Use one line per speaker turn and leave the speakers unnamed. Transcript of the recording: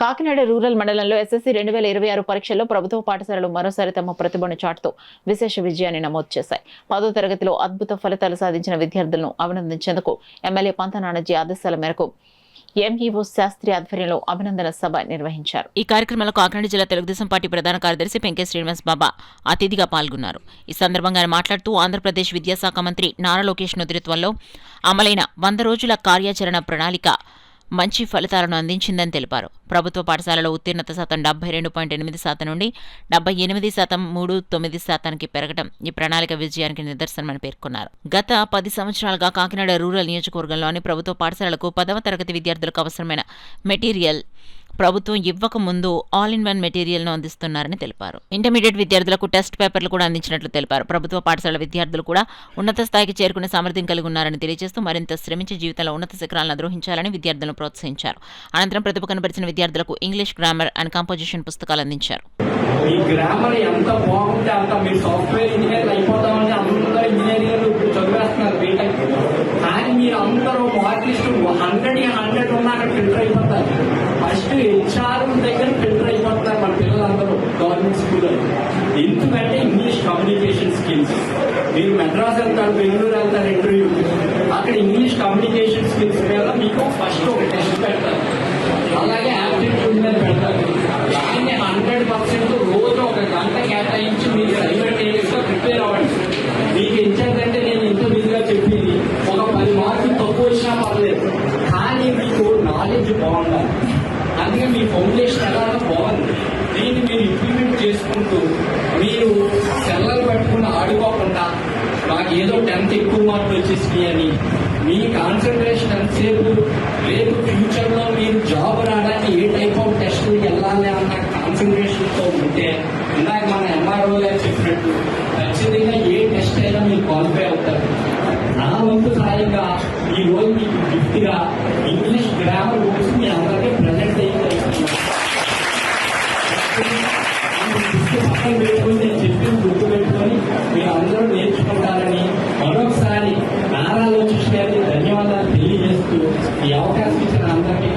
Kakinada rural మండలంలో SSC 2026 పరీక్షల్లో ప్రభుత్వ పాఠశాలలు మరోసారి తమ ప్రతిభను చాటుతూ విశేష విజయాన్ని నమోదు చేశాయి. 10వ తరగతిలో అద్భుత ఫలితాలు సాధించిన విద్యార్థులను అభినందించేందుకు ఎమ్మెల్యే పంత నానాజీ ఆదేశాల మేరకు ఎంఈఓ శాస్త్రి ఆధ్వర్యంలో అభినందన సభ నిర్వహించారు. ఈ కార్యక్రమంలో కాకినాడ జిల్లా తెలుగుదేశం పార్టీ ప్రధాన కార్యదర్శి పెంకే శ్రీనివాస్ బాబా అతిథిగా పాల్గొన్నారు. ఈ సందర్భంగా ఆయన మాట్లాడుతూ ఆంధ్రప్రదేశ్ విద్యాశాఖ మంత్రి నారా లోకేష్ నేతృత్వంలో అమలైన 100 రోజుల కార్యాచరణ ప్రణాళిక మంచి ఫలితాలను అందించిందని తెలిపారు. ప్రభుత్వ పాఠశాలలో ఉత్తీర్ణత శాతం 72.8% నుండి 78.39% పెరగడం ఈ ప్రణాళిక విజయానికి నిదర్శనమని పేర్కొన్నారు. గత 10 సంవత్సరాలుగా కాకినాడ రూరల్ నియోజకవర్గంలోని ప్రభుత్వ పాఠశాలలకు 10వ తరగతి విద్యార్థులకు అవసరమైన మెటీరియల్ ప్రభుత్వం ఇవ్వక ముందు ఆల్ ఇన్ వన్ మెటీరియల్ను అందిస్తున్నారని తెలిపారు. ఇంటర్మీడియట్ విద్యార్థులకు టెస్ట్ పేపర్లు కూడా అందించినట్లు తెలిపారు. ప్రభుత్వ పాఠశాల విద్యార్థులు కూడా ఉన్నత స్థాయికి చేరుకునే సామర్థ్యం కలిగి ఉన్నారని తెలియజేస్తూ మరింత శ్రమించి జీవితంలో ఉన్నత శిఖరాలను అధిరోహించాలని విద్యార్థులను ప్రోత్సహించారు. అనంతరం ప్రతిభ కనబరిచిన విద్యార్థులకు ఇంగ్లీష్ గ్రామర్ అండ్ కంపోజిషన్ పుస్తకాలు అందించారు.
ఫస్ట్ హెచ్ఆర్ దగ్గర ఫిల్టర్ అయిపోతున్నారు మన పిల్లలందరూ గవర్నమెంట్ స్కూల్లో. ఎందుకంటే ఇంగ్లీష్ కమ్యూనికేషన్ స్కిల్స్. మీరు మెడ్రాస్ వెళ్తారు, బెంగళూరు వెళ్తారు ఇంటర్వ్యూ, అక్కడ ఇంగ్లీష్ కమ్యూనికేషన్ స్కిల్స్ మీద మీకు ఫస్ట్ ఒక టెస్ట్ పెడతారు, అలాగే యాప్టిట్యూడ్ మీద పెడతారు. దాన్ని 100% రోజు ఒక గంట కేటాయించి మీరు సైమల్టేనియస్గా ప్రిపేర్ అవ్వండి. మీకు ఇచ్చేదంటే నేను ఇంత మీదుగా చెప్పింది ఒక 10 మార్కులు తక్కువ వచ్చినా పర్లేదు, కానీ మీకు నాలెడ్జ్ బాగుండాలి. అందుకే మీ ఫౌండేషన్ ఎలా బాగుంది, దీన్ని మీరు ఇంప్లిమెంట్ చేసుకుంటూ మీరు సెల్లలు పట్టుకుని ఆడుకోకుండా నాకు ఏదో 10th ఎక్కువ మార్కులు వచ్చేసినాయి అని మీ కాన్సన్ట్రేషన్ ఎంతసేపు రేపు ఫ్యూచర్లో మీరు జాబ్ రావడానికి ఏ టైప్ ఆఫ్ టెస్టులు వెళ్ళాలి అన్న కాన్సన్ట్రేషన్తో ఉంటే ఇందాక మన ఎంఆర్ఓ గారు చెప్పినట్టు ఖచ్చితంగా ఏ టెస్ట్ అయినా మీరు క్వాలిఫై అవుతారు. నా వంతు సాయంగా ఈ రోజు మీకు గిఫ్ట్గా ఇంగ్లీష్ గ్రామర్ బుక్స్ మీ అందరికీ ప్రజెంట్ పక్కన పెట్టుకుని నేను చెప్పిన గుర్తు పెట్టుకొని మీరు అందరూ నేర్చుకుంటారని మరొకసారి నారా లోకేష్ గారికి ధన్యవాదాలు తెలియజేస్తూ ఈ అవకాశం ఇచ్చిన అందరికీ